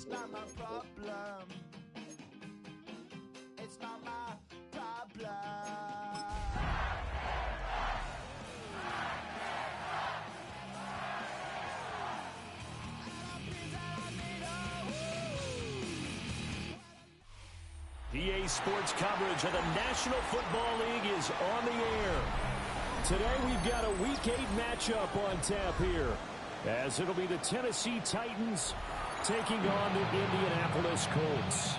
It's not my problem. It's not my problem. EA Sports coverage of the National Football League is on the air. Today we've got a Week 8 matchup on tap here, as it'll be the Tennessee Titans taking on the Indianapolis Colts.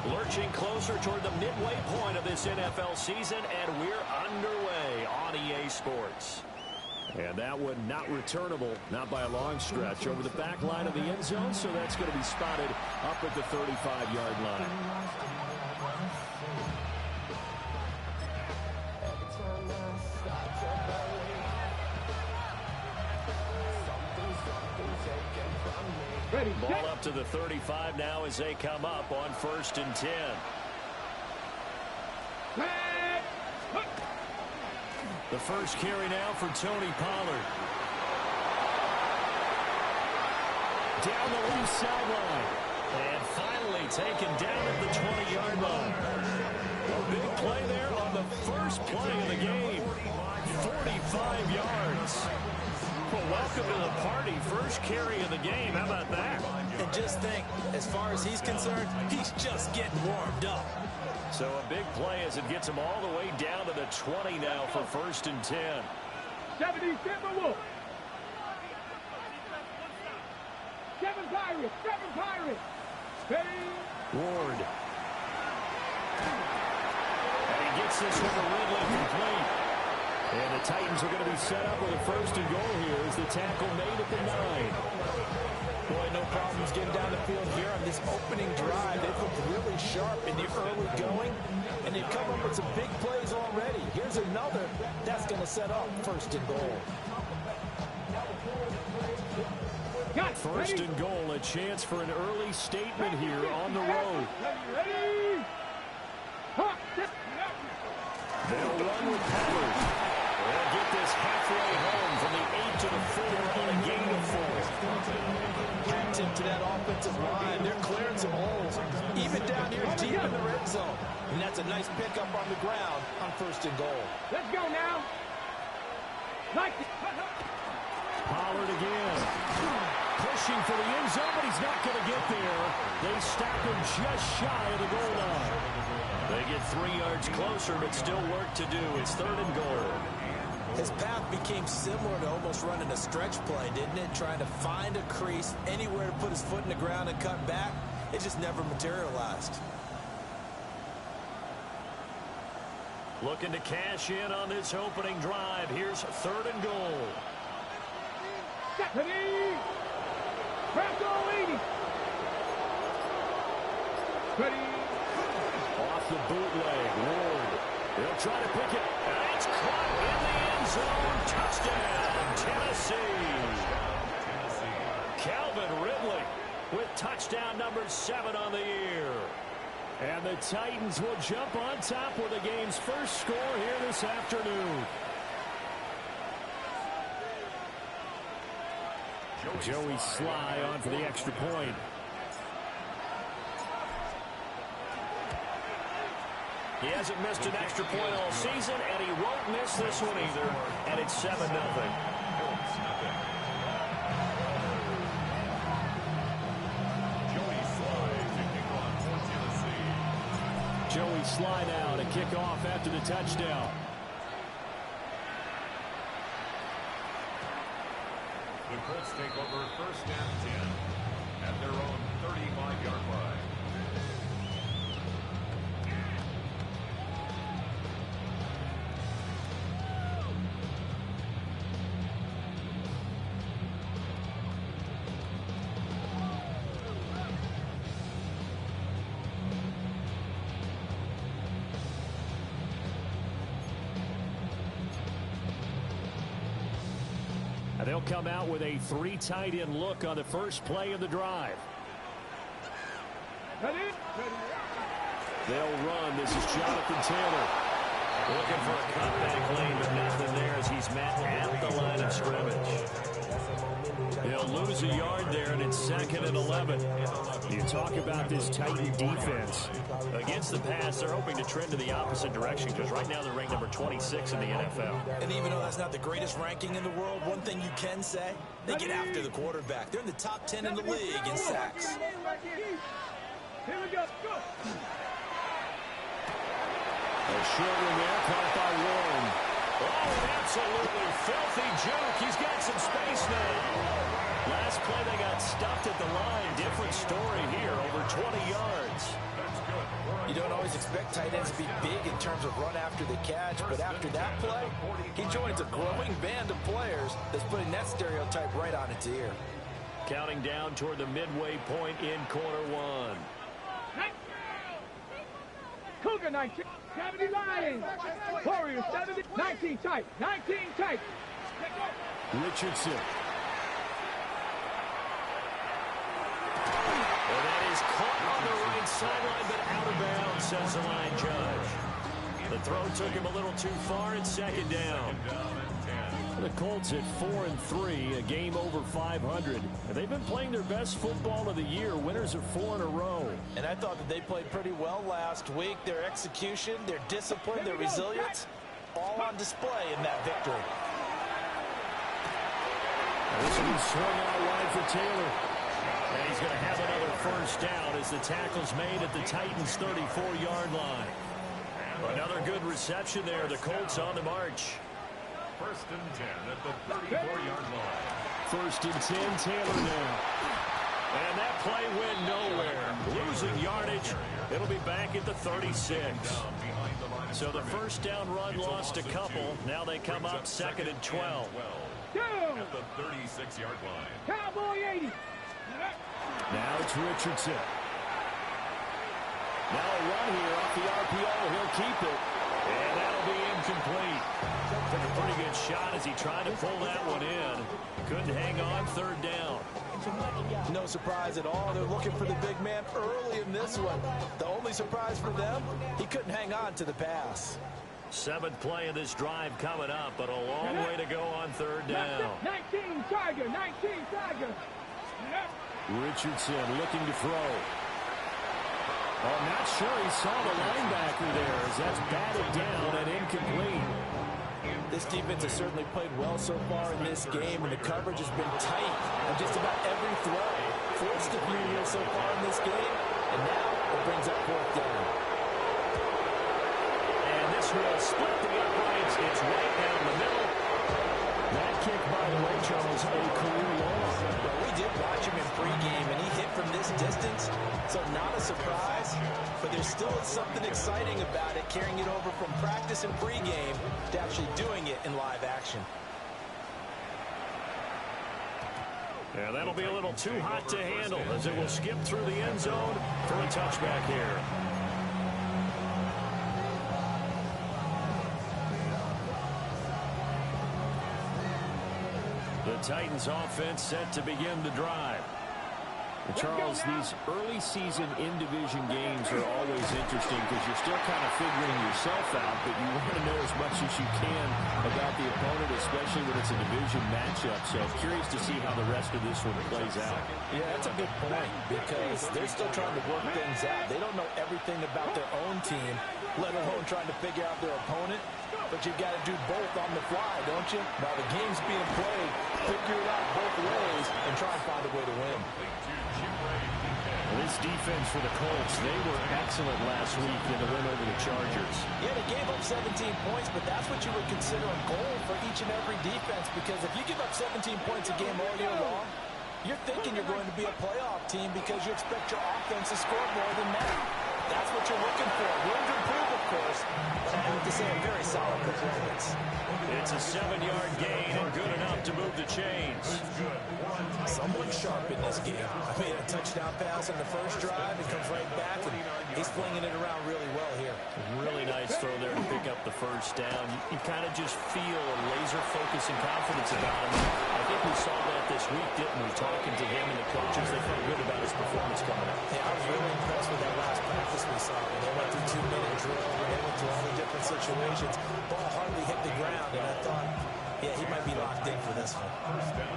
Lurching closer toward the midway point of this NFL season, and we're underway on EA Sports. And that one not returnable, not by a long stretch, over the back line of the end zone, so that's going to be spotted up at the 35-yard line. Ready, ball up to the 35 now as they come up on 1st and 10. The first carry now for Tony Pollard. Down the left sideline. And finally taken down at the 20-yard line. A big play there on the first play of the game. 45 yards. Well, welcome to the party. First carry of the game. How about that? And just think, as far as he's concerned, he's just getting warmed up. So a big play as it gets him all the way down to the 20 now for 1st and 10. 70, 7 Wolf. 7 Pirates, 7 Pirates. Ready. Ward. And he gets this one to Ridley complete. And the Titans are going to be set up with a 1st and goal here as the tackle made at the 9. Boy, no problems getting down the field here on this opening drive. They've looked really sharp in the early going, and they've come up with some big plays already. Here's another that's going to set up 1st and goal. 1st and goal, a chance for an early statement here on the road. Ready. They'll run with Pollard. They'll get this halfway home from the 8 to the 4 on a gain of 4. Hat tip to that offensive line. They're clearing some holes, even down here deep in the red zone. And that's a nice pickup on the ground on 1st and goal. Let's go now. Pollard again. Pushing for the end zone, but he's not going to get there. They stop him just shy of the goal line. They get 3 yards closer, but still work to do. It's 3rd and goal. His path became similar to almost running a stretch play, didn't it? Trying to find a crease, anywhere to put his foot in the ground and cut back. It just never materialized. Looking to cash in on this opening drive. Here's 3rd and goal. Ready. Ready. Off the bootleg, Ward. They'll try to pick it. And it's caught in the end zone. Touchdown, Tennessee. Calvin Ridley with touchdown number 7 on the year. And the Titans will jump on top with the game's first score here this afternoon. Joey Sly on for the extra point. He hasn't missed an extra point all season, and he won't miss this one either. And it's 7-0. Joey Sly now to kick off after the touchdown. The Colts take over 1st and 10 at their own 35-yard line. They'll They'll come out with a 3 tight end look on the first play of the drive. They'll run. This is Jonathan Taylor. Looking for a cutback lane, but nothing there as he's met at the line of scrimmage. He'll lose a yard there, and it's 2nd and 11. You talk about this Titan defense. Against the pass, they're hoping to trend in the opposite direction because right now they're ranked number 26 in the NFL. And even though that's not the greatest ranking in the world, one thing you can say, they get after the quarterback. They're in the top 10 in the league in sacks. Here we go. A short one there, caught by Warren. Oh, absolutely filthy juke. He's got some space now. Last play, they got stuffed at the line. Different story here, over 20 yards. You don't always expect tight ends to be big in terms of run after the catch, but after that play, he joins a growing band of players that's putting that stereotype right on its ear. Counting down toward the midway point in quarter one. Cougar 19, 70 Lions. Warriors 70, 19 tight, 19 tight. Richardson. And that is caught on the right sideline, but out of bounds, says the line judge. The throw took him a little too far. It's 2nd down. The Colts at 4-3, a game over 500. And they've been playing their best football of the year, winners of 4 in a row. And I thought that they played pretty well last week. Their execution, their discipline, their resilience, all on display in that victory. This one swung out wide for Taylor. And he's going to have another first down as the tackle's made at the Titans' 34-yard line. Another good reception there. The Colts on the march. 1st and 10 at the 34-yard line. 1st and 10, Taylor now. And that play went nowhere. Losing yardage. It'll be back at the 36. So the first down run lost a couple. Now they come up 2nd and 12. At the 36-yard line. Cowboy 80. Now it's Richardson. Now a run here off the RPO. He'll keep it. And that'll be incomplete. Took a pretty good shot as he tried to pull that one in. Couldn't hang on, 3rd down. No surprise at all. They're looking for the big man early in this one. The only surprise for them, he couldn't hang on to the pass. 7th play of this drive coming up, but a long way to go on 3rd down. 19 Tiger, 19 Tiger. Richardson looking to throw. Oh, I'm not sure he saw the linebacker there as that's batted down and incomplete. This defense has certainly played well so far in this game, and the coverage has been tight on just about every throw. Forced a few here so far in this game, and now it brings up 4th down. And this will split the uprights. It's right down the middle. That kick, by the way, Charles, a career long. Well, we did watch him in pregame, and he hit from this distance, so not a surprise. But there still is something exciting about it, carrying it over from practice and pregame to actually doing it in live action. Yeah, that'll be a little too hot to handle as it will skip through the end zone for a touchback here. The Titans offense set to begin the drive. Charles, these early season in-division games are always interesting because you're still kind of figuring yourself out, but you want to know as much as you can about the opponent, especially when it's a division matchup. So I'm curious to see how the rest of this one plays out. Yeah, that's a good point because they're still trying to work things out. They don't know everything about their own team, let alone trying to figure out their opponent. But you've got to do both on the fly, don't you? While the game's being played, figure it out both ways and try and find a way to win. This defense for the Colts, they were excellent last week in the win over the Chargers. Yeah, they gave up 17 points, but that's what you would consider a goal for each and every defense, because if you give up 17 points a game all year long, you're thinking you're going to be a playoff team because you expect your offense to score more than that. That's what you're looking for. Room to improve, of course, but I have to say a very solid performance. It's a 7-yard gain and good enough to move the chains. Someone sharp in this game. I mean, a touchdown pass on the first drive. It comes right back, and he's flinging it around really well here. Really nice throw there to pick up the first down. You kind of just feel a laser focus and confidence about him. I think we saw that this week, didn't we? Talking to him and the coaches, they felt good about his performance coming up. Yeah, I was really impressed with that last practice we saw. When they went through 2-minute drill, when they went through all the different situations, ball hardly hit the ground, and I thought, yeah, he might be locked in for this one. First down.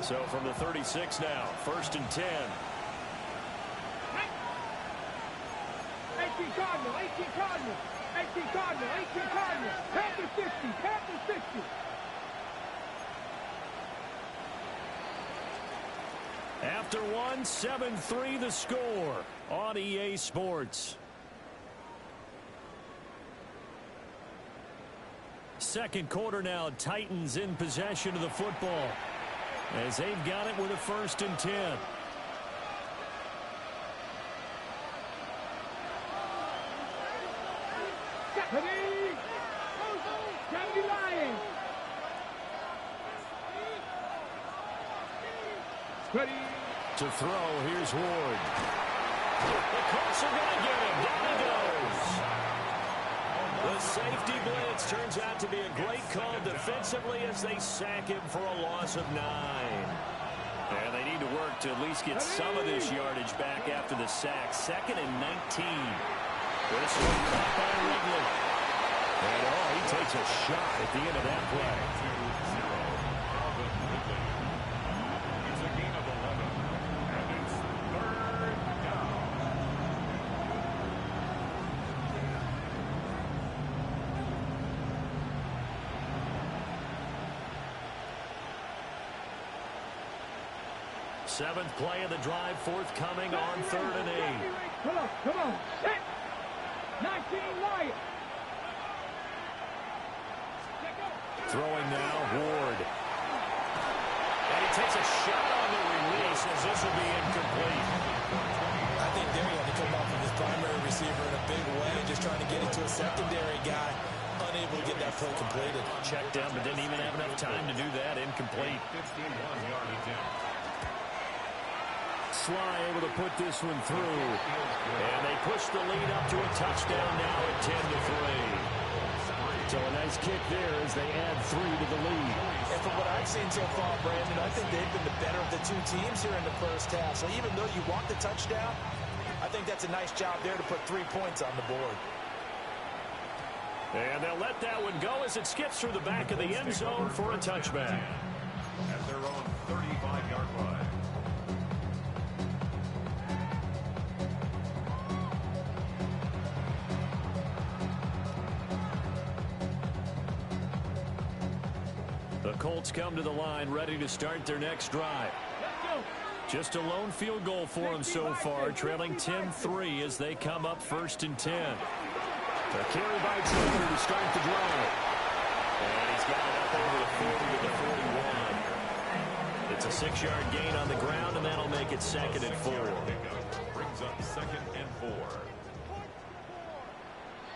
So from the 36 now, 1st and 10. 18 Cardinal, 18 Cardinal, 18 Cardinal, 18 Cardinal. Panthers 60, Panthers 60. After one, 7-3 the score on EA Sports. Second quarter now, Titans in possession of the football, as they've got it with a 1st and 10. Ready. To throw, here's Ward. The Colts are going to get him. Down he goes. The safety blitz turns out to be a great call defensively as they sack him for a loss of 9. And they need to work to at least get some of this yardage back after the sack. 2nd and 19. This one caught by Ridley. And he takes a shot at the end of that play. 2-0. It's a gain of 11. And it's 3rd down. Seventh play of the drive, forthcoming on 3rd and 8. Come on. Set. 19 Lions. Throwing now, Ward. And he takes a shot on the release as this will be incomplete. I think there he had to come off of his primary receiver in a big way, just trying to get it to a secondary guy, unable to get that play completed. Checked down, but didn't even have enough time to do that. Incomplete. 51-yard attempt. Sly able to put this one through. And they push the lead up to a touchdown now at 10-3. So a nice kick there as they add 3 to the lead. And from what I've seen so far, Brandon, I think they've been the better of the two teams here in the first half. So even though you want the touchdown, I think that's a nice job there to put 3 points on the board. And they'll let that one go as it skips through the back of the end zone for a touchback. At their own 35-yard line. The Colts come to the line ready to start their next drive. Just a lone field goal for them so far, trailing 10-3 as they come up 1st and 10. A carry by Taylor to start the drive. And he's got it up over the 40 to the 41. It's a 6-yard gain on the ground, and that'll make it 2nd and 4. Brings up 2nd and 4.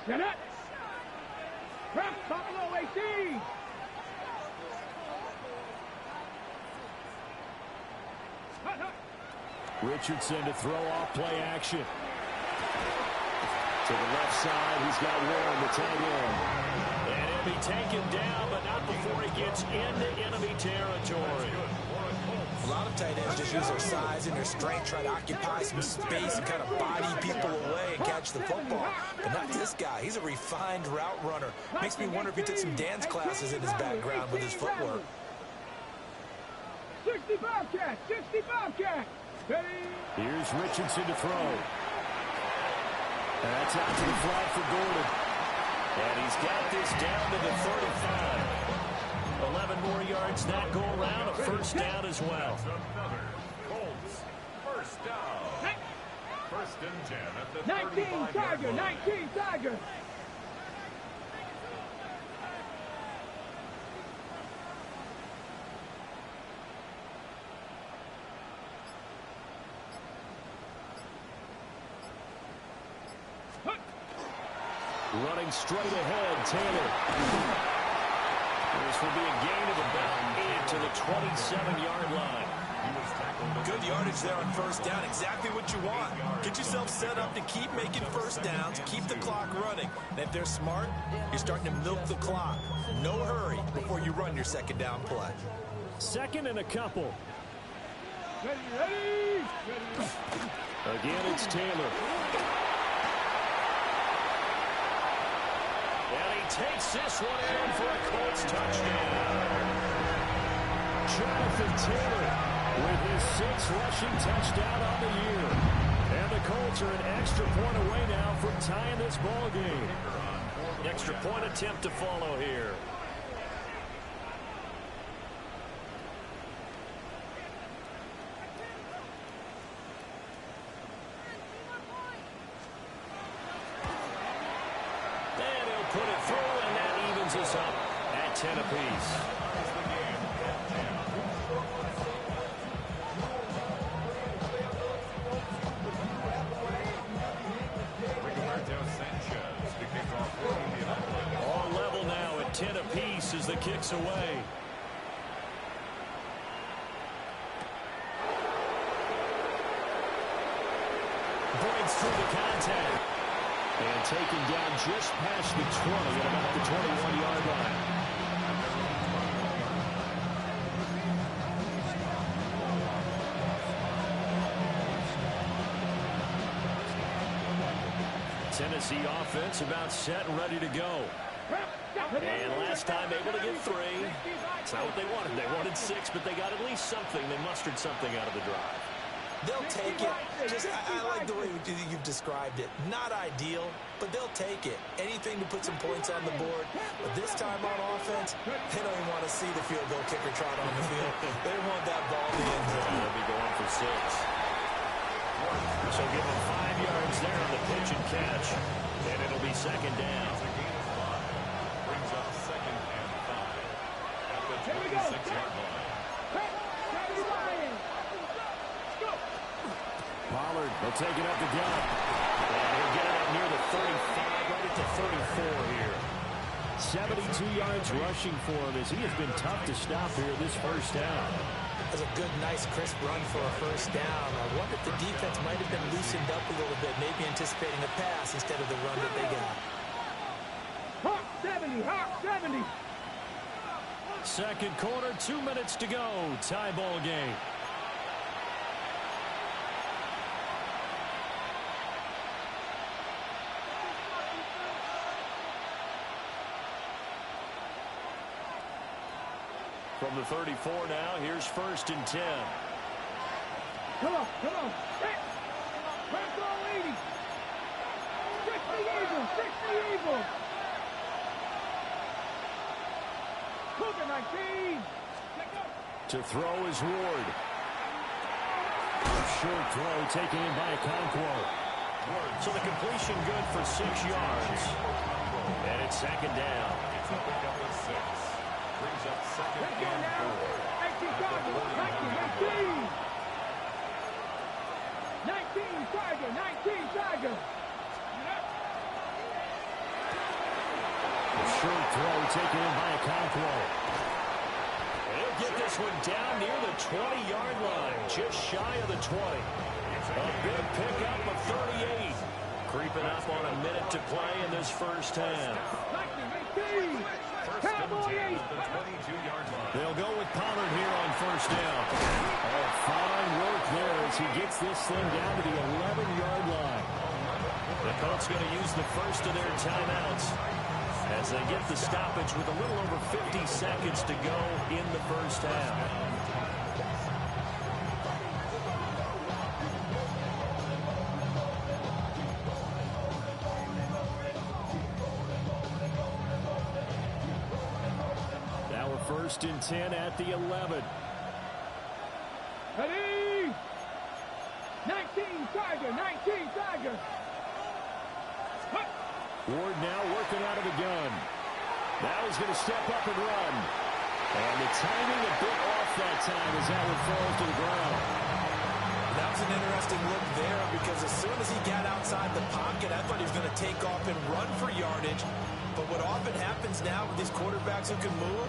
Set it. Press Buffalo 18. Richardson to throw off play action. To the left side, he's got Warren, the tight end. And he'll be taken down, but not before he gets into enemy territory. A lot of tight ends just use their size and their strength, try to occupy some space and kind of body people away and catch the football. But not this guy. He's a refined route runner. Makes me wonder if he took some dance classes in his background with his footwork. 60 Bobcats, 60 Bobcats. Ready. Here's Richardson to throw. That's out to the flat for Gordon. And he's got this down to the 35. 11 more yards that go around, a 1st down as well. Another Colts 1st down. 1st and 10 at the 19 Tiger, 19 Tiger. Running straight ahead, Taylor. This will be a gain of about 8 to the 27-yard line. Good yardage there on first down. Exactly what you want. Get yourself set up to keep making first downs, keep the clock running. And if they're smart, you're starting to milk the clock. No hurry before you run your second down play. Second and a couple. Ready. Again, it's Taylor. And he takes this one in for a Colts touchdown. Jonathan Taylor with his 6th rushing touchdown on the year. And the Colts are an extra point away now from tying this ball game. Extra point attempt to follow here. And he'll put it through, and that evens us up at 10 apiece. All level now at 10 apiece as the kick's away. Breaks through the contact. And taken down just past the 20 at about the 21-yard line. Tennessee offense about set and ready to go. And last time able to get 3. It's not what they wanted. They wanted 6, but they got at least something. They mustered something out of the drive. They'll take it. I like the way you've described it. Not ideal, but they'll take it. Anything to put some points on the board. But this time on offense, they don't even want to see the field goal kicker trot on the field. They want that ball in the end zone. They'll be going for 6. So give them 5 yards there on the pitch and catch. And it'll be second down. Brings up second and 5 at the 26-yard line. Pollard will take it up the gut. And he'll get it up near the 35, right at the 34 here. 72 yards rushing for him as he has been tough to stop here this first down. That's a good, nice, crisp run for a first down. I wonder if the defense might have been loosened up a little bit, maybe anticipating a pass instead of the run that they got. Hawk 70. Second quarter, 2 minutes to go. Tie ball game. From the 34 now, here's first and 10. Come on. Press all 80. 60 Eagles. Cougar 19. To throw is Ward. Short throw taken in by Okonkwo. So the completion good for 6 yards. And it's second down. It's a pickup of 6. Brings up second and 4. 19 Tiger. The short throw taken in by Okonkwo. He'll get this one down near the 20-yard line, just shy of the 20. A big pickup of 38. Creeping up on a minute to play in this first half. First and 10 at the 22-yard line. They'll go with Pollard here on first down. Oh, fine work there as he gets this thing down to the 11-yard line. The Colts going to use the first of their timeouts as they get the stoppage with a little over 50 seconds to go in the first half. First and 10 at the 11. Ready? 19 Tiger. Ward now working out of the gun. Now he's going to step up and run. And the timing a bit off that time as that one falls to the ground. That was a an interesting look there because as soon as he got outside the pocket, I thought he was going to take off and run for yardage. But what often happens now with these quarterbacks who can move,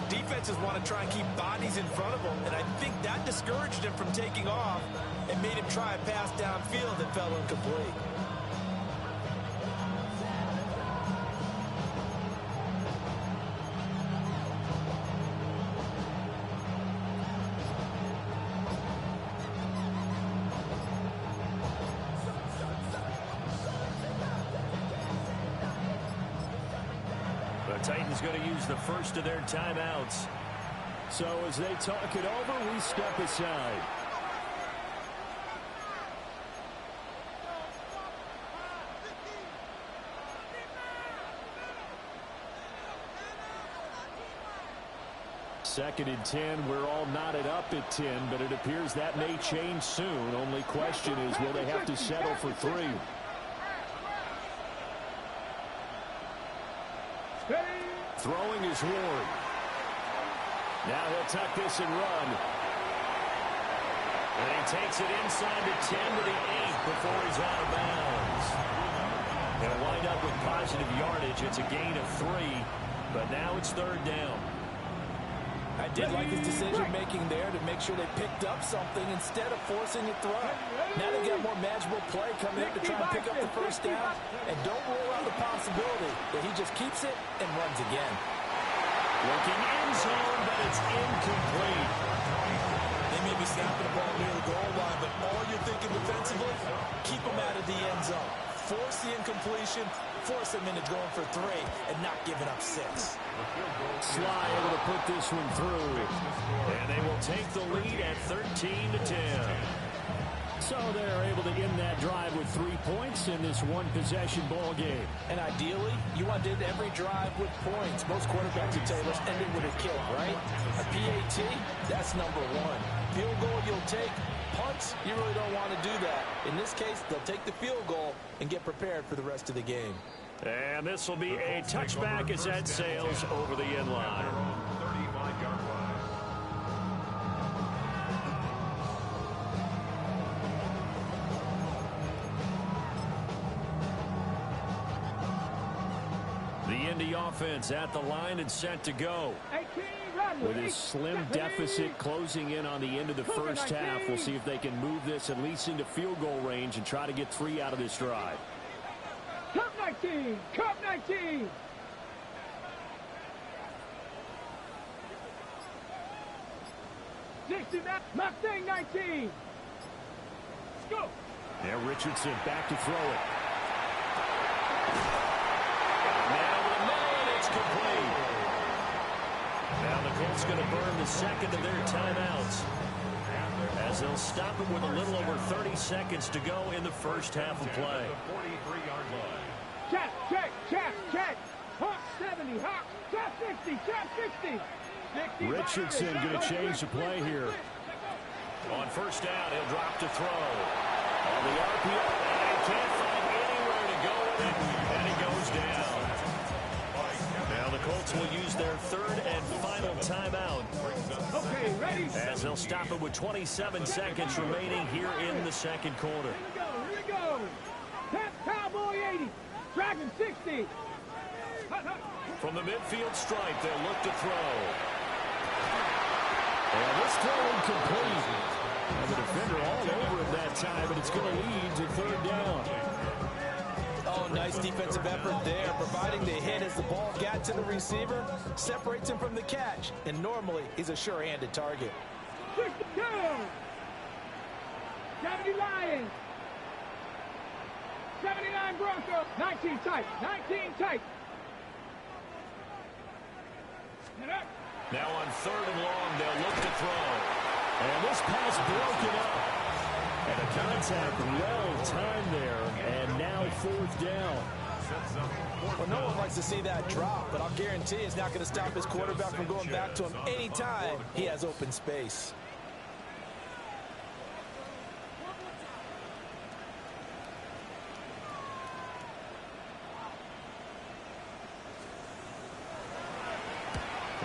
defenses want to try and keep bodies in front of them, and I think that discouraged him from taking off and made him try a pass downfield that fell incomplete. The Titans going to use the first of their timeouts. So as they talk it over, we step aside. Second and 10, we're all knotted up at 10, but it appears that may change soon. Only question is, will they have to settle for 3? Throwing is Ward. Now he'll tuck this and run. And he takes it inside the 10 to the 8 before he's out of bounds. They'll wind up with positive yardage. It's a gain of 3, but now it's third down. I did like his decision-making there to make sure they picked up something instead of forcing a throw. Now they got more manageable play coming in to try and pick up the first down. And don't rule out the possibility that he just keeps it and runs again. Looking end zone, but it's incomplete. They may be snapping the ball near the goal line, but all you're thinking defensively, keep them out of the end zone. Force the incompletion, force them into going for 3 and not giving up 6. Sly able to put this one through. And they will take the lead at 13-10. So they're able to end that drive with 3 points in this one-possession ball game. And ideally, you want to end every drive with points. Most quarterbacks would say, let's end it with a kick, right? A PAT, that's number 1. Field goal you'll take. Punts, you really don't want to do that. In this case, they'll take the field goal and get prepared for the rest of the game. And this will be a touchback as that sails over the end line. 35-yard line. The Indy offense at the line and set to go. With a slim deficit closing in on the end of the first half, we'll see if they can move this at least into field goal range and try to get 3 out of this drive. Cup 19! Cup 19! Mustang 19! Let's go! Now Richardson back to throw it. Now with a man, it's complete. Now the Colts going to burn the second of their timeouts as they'll stop it with a little over 30 seconds to go in the first half of play. Check, check, check, check. Hawk 70, Hawk, check 60, check 60. Richardson going to change the play here. On first down, he'll drop to throw. On the RPO, and he can't find anywhere to go with it, and he goes down. Now the Colts will use their third and final timeout. Okay, ready? As they'll stop it with 27 seconds remaining here in the second quarter. Here we go. That's Cowboy 80. Dragon 60. From the midfield stripe, they'll look to throw. And this throw incomplete. And the defender all over him that time, but it's going to lead to third down. Oh, nice defensive effort there, providing the hit as the ball got to the receiver, separates him from the catch, and normally he's a sure-handed target. 62. 70 Lions. 79 Broncos. 19 tight. 19 tight. Now on third and long, they'll look to throw. And this pass broken up. And a contact well timed there. And now fourth down. Well, no one likes to see that drop, but I'll guarantee it's not going to stop his quarterback from going back to him anytime he has open space.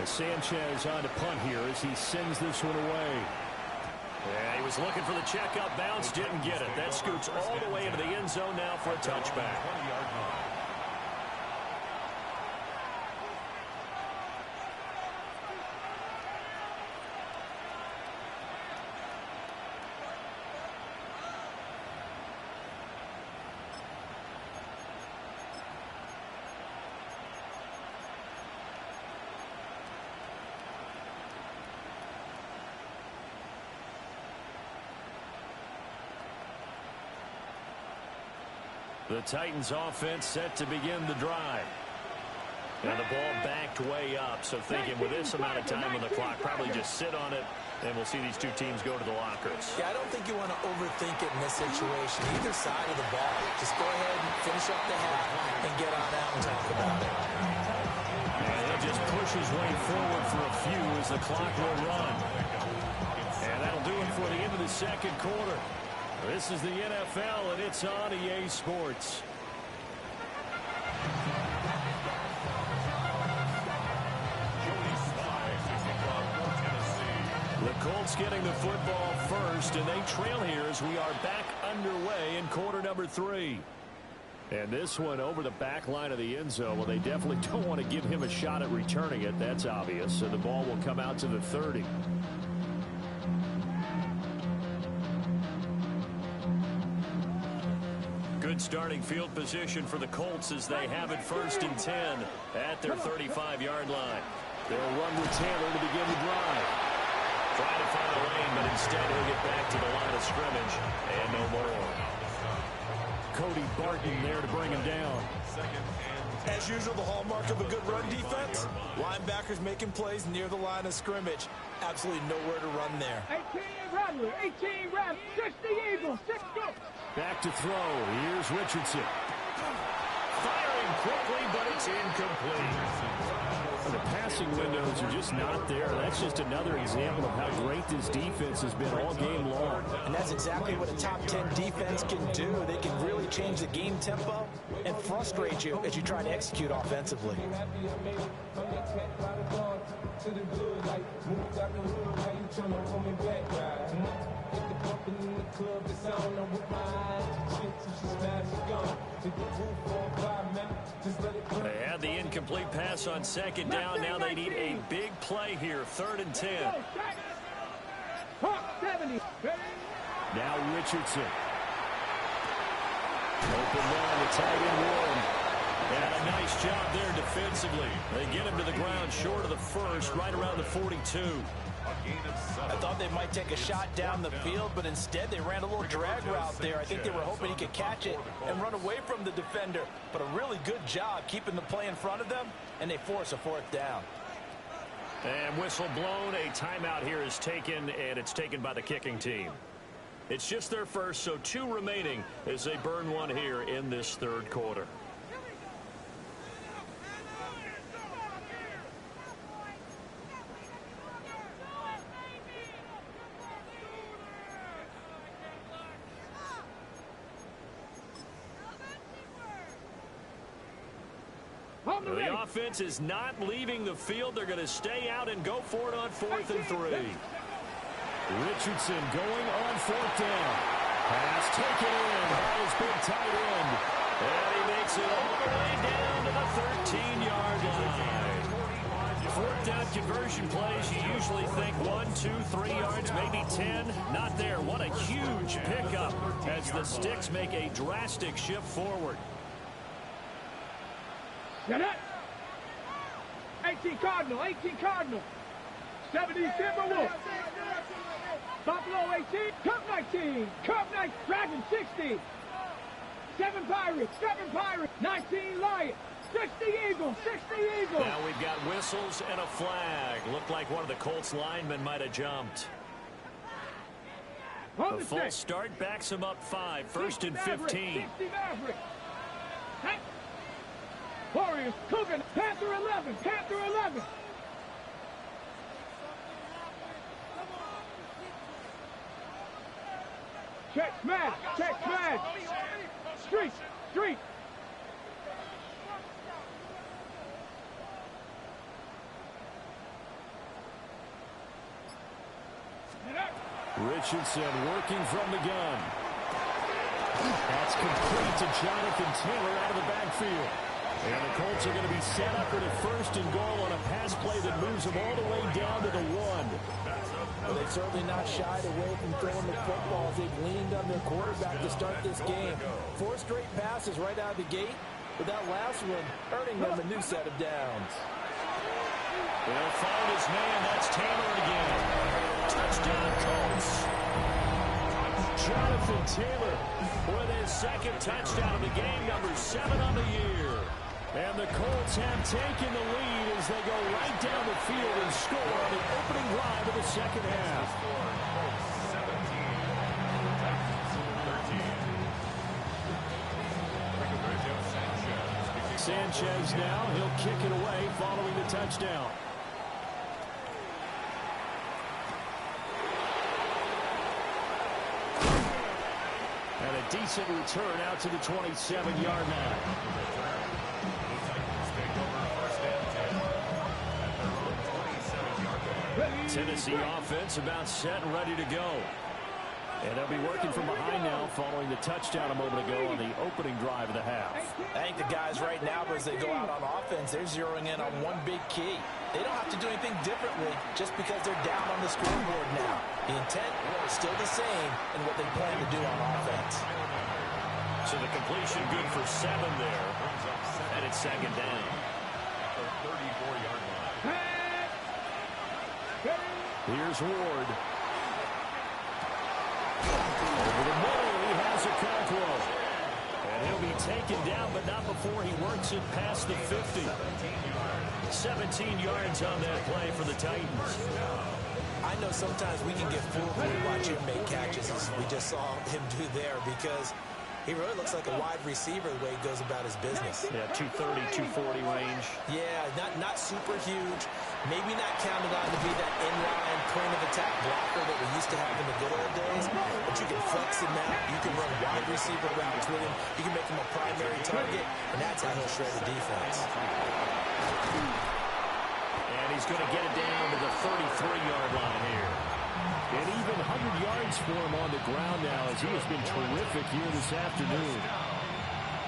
Sanchez on to punt here as he sends this one away. Yeah, he was looking for the checkup bounce, didn't get it. That scoots all the way into the end zone now for a touchback. 20-yard line. The Titans offense set to begin the drive. And the ball backed way up. So thinking with this amount of time on the clock, probably just sit on it, and we'll see these two teams go to the lockers. Yeah, I don't think you want to overthink it in this situation. Either side of the ball. Just go ahead and finish up the half and get on out and talk about it. And he'll just push his way forward for a few as the clock will run. And that'll do it for the end of the second quarter. This is the NFL, and it's on EA Sports. The Colts getting the football first, and they trail here as we are back underway in quarter number 3. And this one over the back line of the end zone. Well, they definitely don't want to give him a shot at returning it. That's obvious. So the ball will come out to the 30. Good starting field position for the Colts as they have it 1st and 10 at their 35-yard line. They'll run with Taylor to begin the drive. Trying to find a lane, but instead he'll get back to the line of scrimmage and no more. Cody Barton there to bring him down. As usual, the hallmark of a good run defense, linebackers making plays near the line of scrimmage. Absolutely nowhere to run there. 18 Rattler, 18 Ram, 60 Eagles, 6 go. Back to throw. Here's Richardson. Firing quickly, but it's incomplete. The passing windows are just not there. That's just another example of how great this defense has been all game long. And that's exactly what a top 10 defense can do. They can really change the game tempo and frustrate you as you try to execute offensively. They had the incomplete pass on second down. Now they need a big play here. 3rd and 10. Now Richardson. Open man, the tight end one. And a nice job there defensively. They get him to the ground short of the first, right around the 42. I thought they might take a shot down the field, but instead they ran a little drag route there. I think they were hoping he could catch it and run away from the defender. But a really good job keeping the play in front of them, and they force a 4th down. And whistle blown. A timeout here is taken, and it's taken by the kicking team. It's just their first, so 2 remaining as they burn one here in this 3rd quarter. The offense is not leaving the field. They're going to stay out and go for it on 4th and 3. Richardson going on 4th down. Pass taken in by his big tight end. And he makes it all the way down to the 13-yard line. 4th down conversion plays, you usually think 1, 2, 3 yards, maybe 10. Not there. What a huge pickup as the Sticks make a drastic shift forward. Get it. 18 Cardinal, 18 Cardinal. 70 Timberwolves. Buffalo 18, Cup 19, Cup 19, Dragon 60. 7 Pirates, 7 Pirates, 19 Lions, 60 Eagles, 60 Eagles. Now we've got whistles and a flag. Looked like one of the Colts linemen might have jumped. The false start backs him up 5, 1st and 15. Warriors, Cougar, Panther 11, Panther 11. Check smash, check smash. Street, street. Richardson working from the gun. That's complete to Jonathan Taylor out of the backfield. And the Colts are going to be set up for the first and goal on a pass play that moves them all the way down to the 1. Well, they've certainly not shied away from throwing the football as they've leaned on their quarterback to start this game. 4 straight passes right out of the gate, with that last one earning them a new set of downs. They'll find his man. That's Taylor again. Touchdown, Colts. Jonathan Taylor with his second touchdown of the game, number 7 on the year. And the Colts have taken the lead as they go right down the field and score on the opening drive of the second half. Sanchez now, he'll kick it away following the touchdown. And a decent return out to the 27-yard line. Tennessee offense about set and ready to go. And they'll be working from behind now following the touchdown a moment ago on the opening drive of the half. I think the guys right now, as they go out on offense, they're zeroing in on one big key. They don't have to do anything differently just because they're down on the scoreboard now. The intent is still the same in what they plan to do on offense. So the completion good for 7 there. And it's second down. The 34-yard line. Here's Ward. Over the middle, he has a control. And he'll be taken down, but not before he works it past the 50. 17 yards on that play for the Titans. I know sometimes we can get fooled when we watch him make catches, as we just saw him do there, because he really looks like a wide receiver the way he goes about his business. Yeah, 230, 240 range. Yeah, not super huge. Maybe not counted on to be that inline point-of-attack blocker that we used to have in the good old days. But you can flex him out. You can run wide receiver routes with him. You can make him a primary target, and that's how he'll shred the defense. And he's going to get it down to the 33-yard line here. And even 100 yards for him on the ground now, as he has been terrific here this afternoon.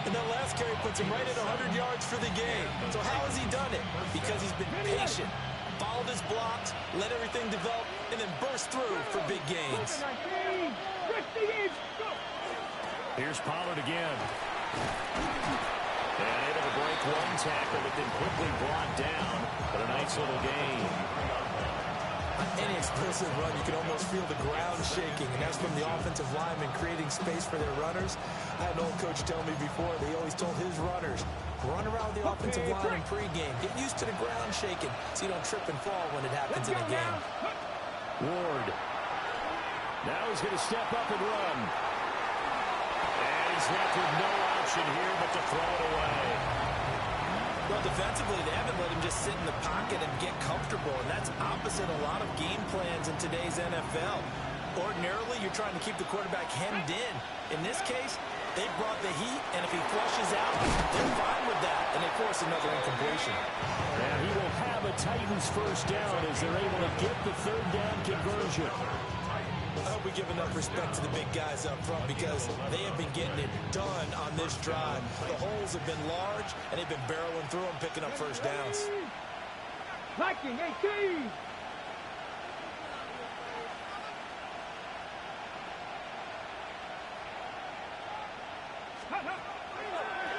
And that last carry puts him right at 100 yards for the game. So how has he done it? Because he's been patient, followed his blocks, let everything develop, and then burst through for big gains. Here's Pollard again. And able to break one tackle, but then quickly brought down. But a nice little gain. Any explosive run, you can almost feel the ground shaking, and that's from the offensive linemen creating space for their runners. I had an old coach tell me before, they always told his runners, run around the offensive line in pregame. Get used to the ground shaking so you don't trip and fall when it happens in a game. Ward. Now he's going to step up and run. And he's left with no option here but to throw it away. Well, defensively, they haven't let him just sit in the pocket and get comfortable, and that's opposite a lot of game plans in today's NFL. Ordinarily, you're trying to keep the quarterback hemmed in. In this case, they brought the heat, and if he flushes out, they're fine with that, and they force another incompletion. And he will have a Titans first down as they're able to get the third down conversion. I hope we give enough respect to the big guys up front because they have been getting it done on this drive. The holes have been large, and they've been barreling through them, picking up first downs. Viking 18.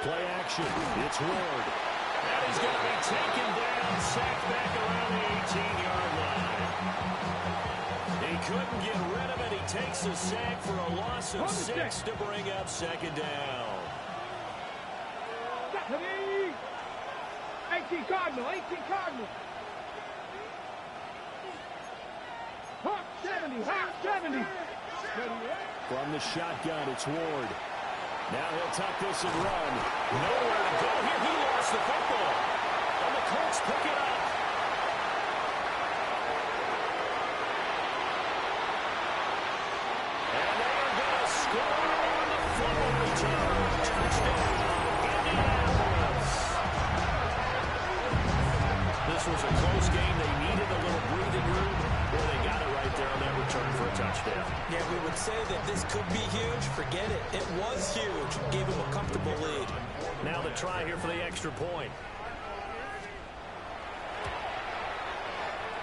Play action. It's Ward. And he's going to be taken down, sacked back around the 18-yard line. He couldn't get rid of it. He takes a sack for a loss of 6 to bring up second down. 18 Cardinal, 18 Cardinal. Hawk 70, Hawk 70. From the shotgun, it's Ward. Now he'll tuck this and run. Nowhere to go here. He lost the football. And the Colts pick it up. And they are going to score on the fumble return. Touchdown, Indianapolis. This was a close game. They needed a little breathing room. Well, they got it right there on that return for a touchdown. Yeah, we would say that this could be huge. Forget it. It was huge. Gave him a comfortable lead. Now the try here for the extra point.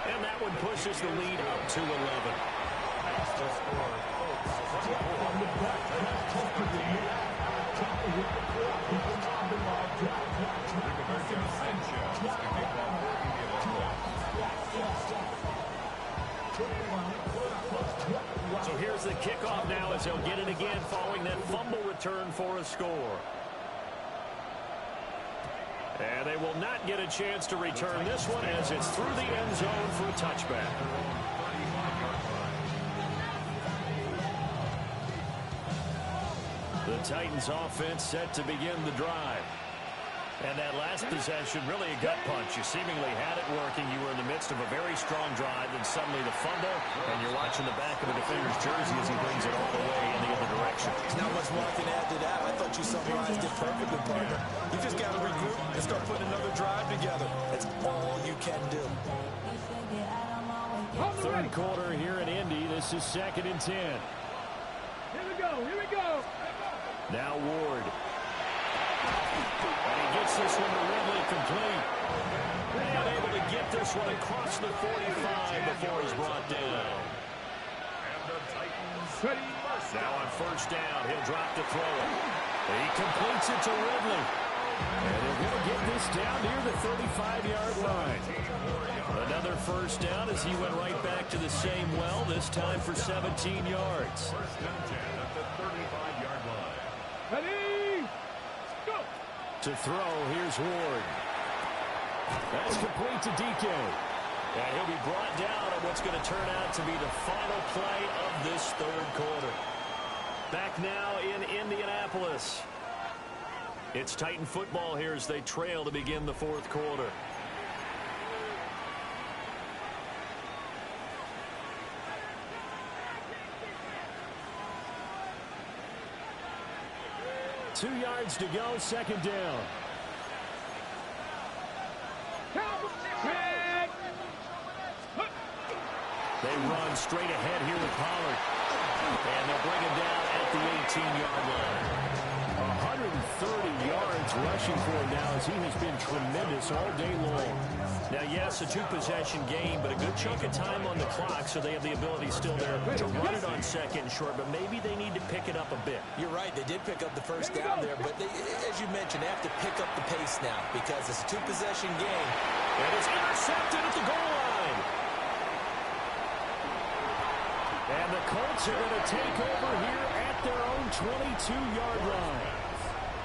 And that one pushes the lead up to 11. So here's the kickoff now as he'll get it again following that fumble return for a score. And they will not get a chance to return this one as it's through the end zone for a touchback. The Titans offense set to begin the drive. And that last possession, really a gut punch. You seemingly had it working. You were in the midst of a very strong drive, then suddenly the fumble, and you're watching the back of a defender's jersey as he brings it all the way in the other direction. There's not much more I can add to that. I thought you summarized it perfectly, partner. You just got to regroup and start putting another drive together. That's all you can do. Third quarter here in Indy. This is 2nd and 10. Here we go. Here we go. Now Ward. And he gets this one to Ridley complete. And able to get this one across the 45 before he's brought down. And the Titans Ready. Now on first down, he'll drop to throw it. He completes it to Ridley. And they're going to get this down near the 35-yard line. Another first down as he went right back to the same well, this time for 17 yards. First and 10 at the 35-yard line. Ready. Go. To throw, here's Ward. That's complete to DK. And he'll be brought down on what's going to turn out to be the final play of this third quarter. Back now in Indianapolis. It's Titan football here as they trail to begin the fourth quarter. Two yards to go, second down. They run straight ahead here with Pollard. And they'll bring him down at the 18-yard line. 130 yards rushing for him now as he has been tremendous all day long. Now, yes, a two-possession game, but a good chunk of time on the clock, so they have the ability still there to run it on second and short, but maybe they need to pick it up a bit. You're right. They did pick up the first down there, but they, as you mentioned, they have to pick up the pace now because it's a two-possession game. And it's intercepted at the goal line. And the Colts are going to take over here at their own 22-yard line.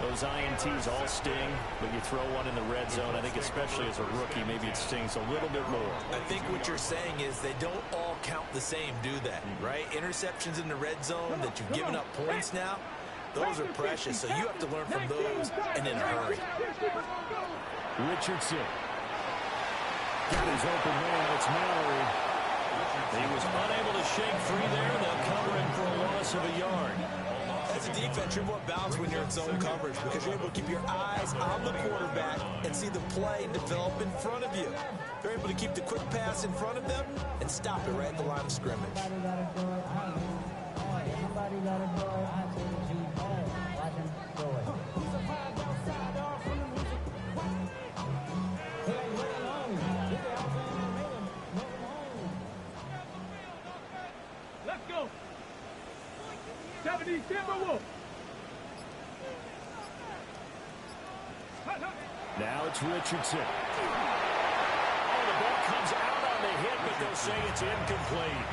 Those INTs all sting, but you throw one in the red zone. I think especially as a rookie, maybe it stings a little bit more. I think what you're saying is they don't all count the same, do that, right? Interceptions in the red zone that you've given up points now, those are precious, so you have to learn from those and in a hurry. Richardson. Got his open man. It's Mallory. He was unable to shake free there. They'll cover him for a loss of a yard. As a defense, you're more balanced when you're in zone coverage because you're able to keep your eyes on the quarterback and see the play develop in front of you. They're able to keep the quick pass in front of them and stop it right at the line of scrimmage. Let's go. 70 Timberwolves. Now it's Richardson. Oh, the ball comes out on the hit, but they'll say it's incomplete.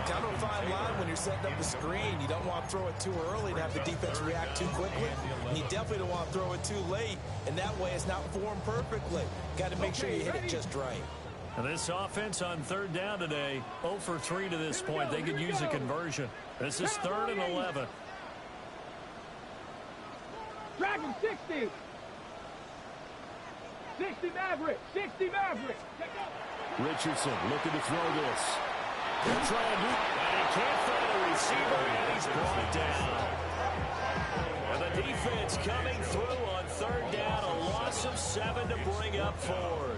Down to a fine line when you're setting up the screen. You don't want to throw it too early and have the defense react too quickly. And you definitely don't want to throw it too late. And that way it's not formed perfectly. Got to make sure you hit it just right. And this offense on third down today, 0 for 3 to this point. They could use a conversion. This is 3rd and 11. Dragon 60. 60 Maverick. 60 Maverick. Richardson looking to throw this. They'll try and do, and he can't find a receiver, and he's brought down. And the defense coming through on third down, a loss of 7 to bring up 4th.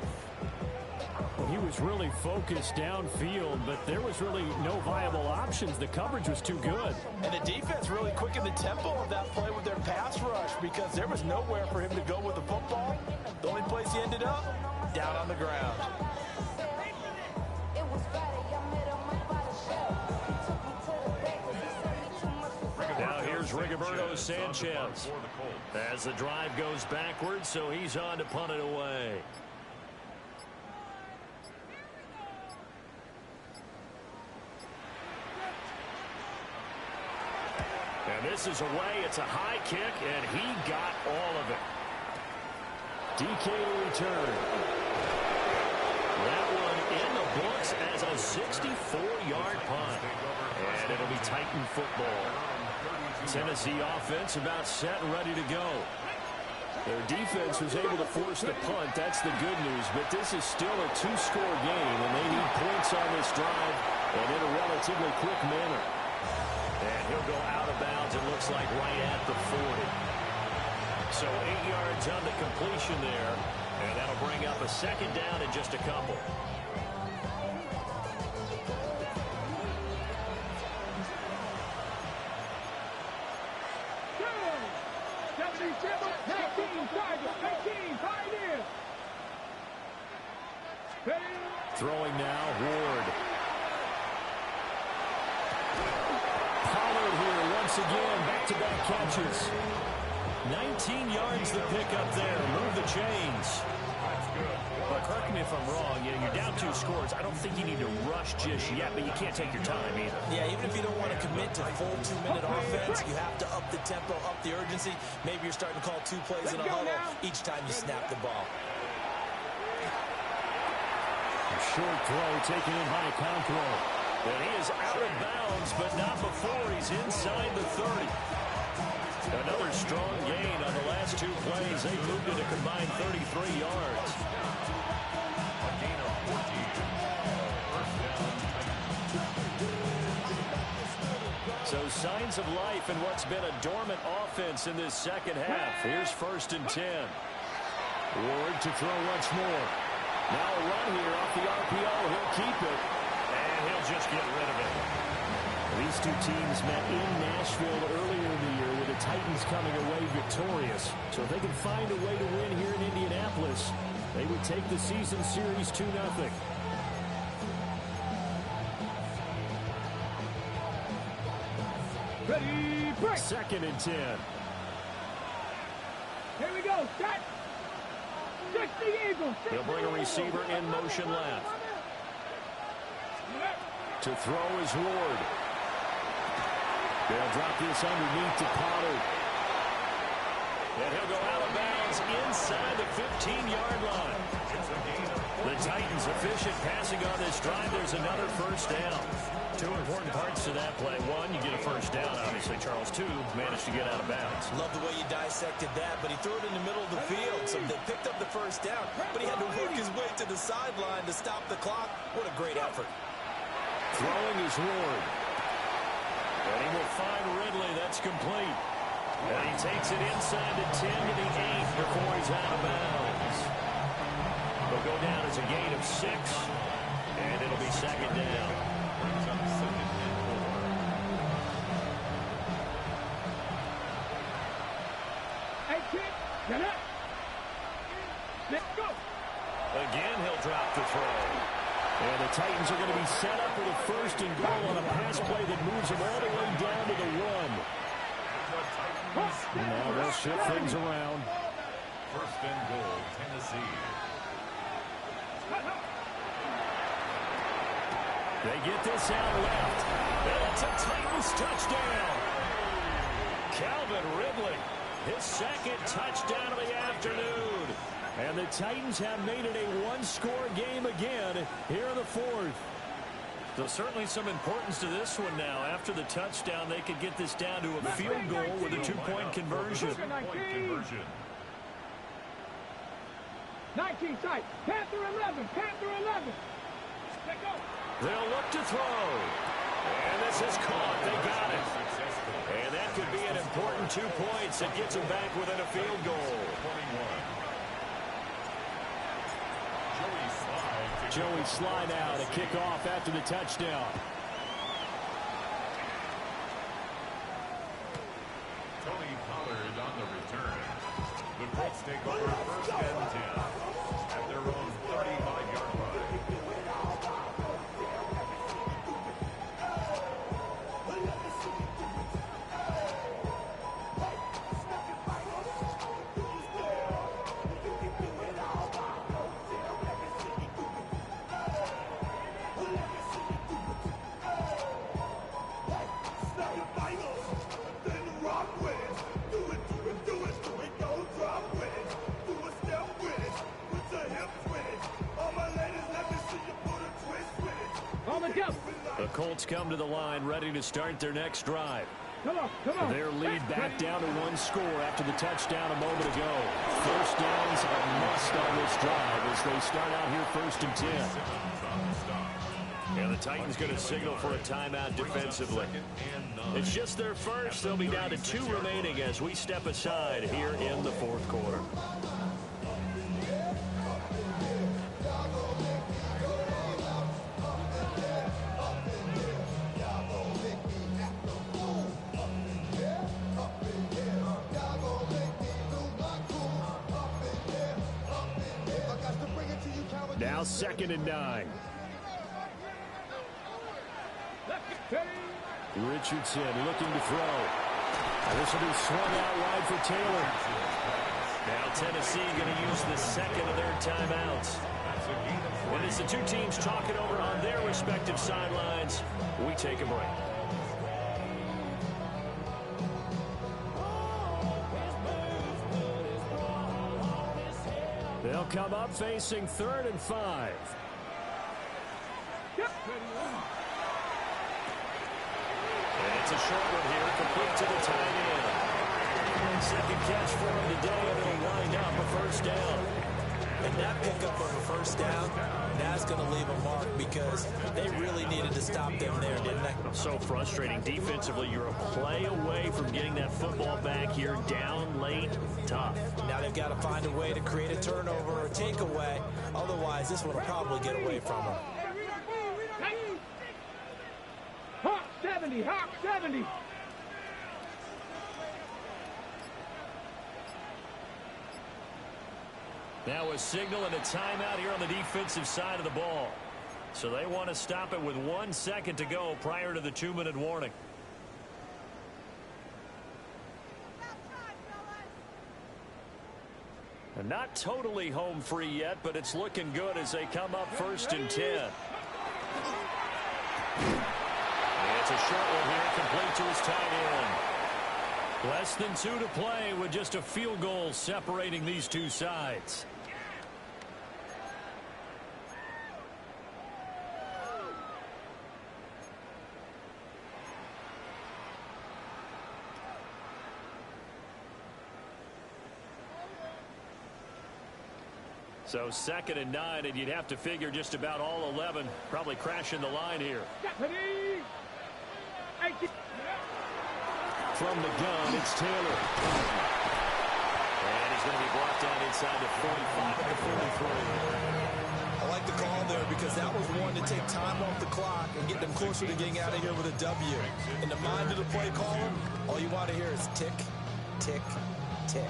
he was really focused downfield, but there was really no viable options. The coverage was too good. And the defense really quickened the tempo of that play with their pass rush because there was nowhere for him to go with the football. The only place he ended up, down on the ground. Now here's Rigoberto Sanchez as the drive goes backwards, so he's on to punt it away. And this is away. It's a high kick, and he got all of it. DK to return. That one in the books as a 64-yard punt. And it'll be Titan football. Tennessee offense about set and ready to go. Their defense was able to force the punt. That's the good news. But this is still a two-score game, and they need points on this drive and in a relatively quick manner. And he'll go out of bounds, it looks like, right at the 40. So 8 yards on the completion there, and that'll bring up a second down in just a couple. Throwing now, Ward. Pollard here once again, back-to-back catches. 19 yards the pickup there. Move the chains. Well, correct me if I'm wrong. You're down 2 scores. I don't think you need to rush just yet, but you can't take your time either. Yeah, even if you don't want to commit to full 2-minute offense, you have to up the tempo, up the urgency. Maybe you're starting to call 2 plays in a huddle each time you snap the ball. Short throw taken in by Control. And he is out of bounds, but not before he's inside the 30. Another strong gain on the last 2 plays. They moved it a combined 33 yards. A gain of 14. First down. So signs of life in what's been a dormant offense in this second half. Here's 1st and 10. Ward to throw once more. Now a run here off the RPO. He'll keep it. And he'll just get rid of it. These 2 teams met in Nashville earlier in the year with the Titans coming away victorious. So if they can find a way to win here in Indianapolis, they would take the season series 2-0. Ready, break. 2nd and 10. Here we go. Set. They'll bring a receiver in motion left. To throw is Ward. They'll drop this underneath to Pollard. And he'll go out of bounds inside the 15-yard line. The Titans efficient passing on this drive. There's another first down. 2 important parts to that play. 1, you get a first down, obviously. Charles, 2, managed to get out of bounds. Love the way you dissected that, but he threw it in the middle of the field, so they picked up the first down, but he had to work his way to the sideline to stop the clock. What a great effort. Throwing is Ward. And he will find Ridley. That's complete. And he takes it inside the 10 to the 8 before he's out of bounds. He'll go down as a gain of 6, and it'll be second down. Brings up 2nd and 4. 18. Get up. Let's go. Again, he'll drop the throw. And the Titans are going to be set up with a 1st and goal on a pass play that moves them all the way down to the 1. Now they'll shift things around. 1st and goal, Tennessee. They get this out left. And it's a Titans touchdown. Calvin Ridley, his 2nd touchdown of the afternoon. And the Titans have made it a 1-score game again here in the 4th. So certainly some importance to this one now. After the touchdown, they could get this down to a field goal with a 2-point conversion. 19 tight. Panther 11. Panther 11. Let go. They'll look to throw. And this is caught. They got it. And that could be an important 2 points that gets them back within a field goal. 21. Joey Slye to Joey slide out, a kickoff after the touchdown. Tony Pollard on the return. The Colts take over first and 10 at their own 35-yard line. The Colts come to the line ready to start their next drive. Come on. Their lead back down to one score after the touchdown a moment ago. First downs are a must on this drive as they start out here first and 10. And the Titans going to signal for a timeout defensively. It's just their first. They'll be down to 2 remaining as we step aside here in the fourth quarter. Now 2nd and 9. Richardson looking to throw. This will be swung out wide for Taylor. Now Tennessee going to use the second of their timeouts. And as the two teams talk it over on their respective sidelines, we take a break. They'll come up facing 3rd and 5. And it's a short one here, complete to the tight end. Second catch for him today, and it'll wind up a first down. And that pickup of a first down, that's going to leave a mark because they really needed to stop them there, didn't they? So frustrating. Defensively, you're a play away from getting that football back here. Down late, tough. Now they've got to find a way to create a turnover or a takeaway. Otherwise, this one will probably get away from them. Hawk 70, Hawk 70. Now a signal and a timeout here on the defensive side of the ball. So they want to stop it with 1 second to go prior to the 2-minute warning. And not totally home free yet, but it's looking good as they come up first and 10. And it's a short one here, complete to his tight end. Less than 2 to play with just a field goal separating these two sides. So 2nd and 9, and you'd have to figure just about all 11 probably crashing the line here. From the gun, it's Taylor. And he's going to be brought down inside the 45 to 43. I like the call there because that was one to take time off the clock and get them closer to getting out of here with a W. In the mind of the play caller, all you want to hear is tick, tick, tick.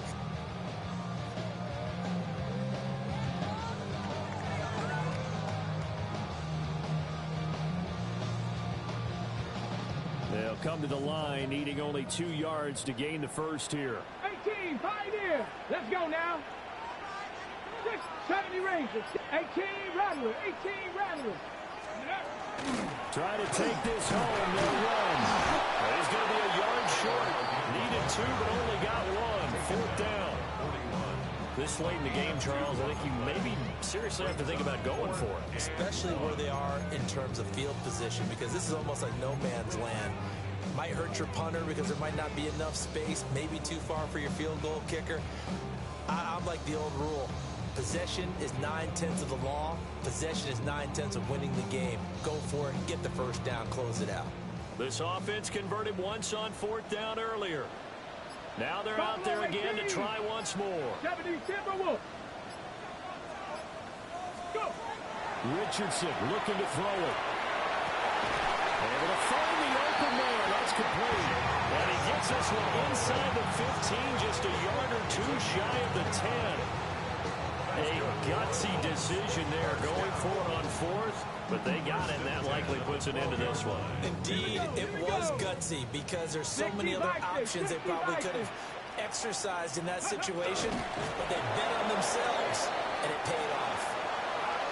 They'll come to the line, needing only 2 yards to gain the first here. 18, Pioneer. Let's go now. 70 Rangers. 18 Rattlers. 18 Rattlers. Try to take this home. No run. He's going to be a yard short. Needed 2, but only got 1. 4th down. This late in the game, Charles, I think you maybe seriously have to think about going for it. Especially where they are in terms of field position, because this is almost like no man's land. Might hurt your punter because there might not be enough space, maybe too far for your field goal kicker. I'm like the old rule. Possession is 9/10 of the law. Possession is 9/10 of winning the game. Go for it, get the first down, close it out. This offense converted once on 4th down earlier. Now they're out there again to try once more. 70 Timberwolves. Go. Richardson looking to throw it. Able to find the open man. That's complete. And he gets this one inside the 15, just a yard or two shy of the 10. A gutsy decision there, going for it on fourth, but they got it, and that likely puts an end to this one. Indeed, it was gutsy because there's so many other options they probably could have exercised in that situation, but they bet on themselves, and it paid off.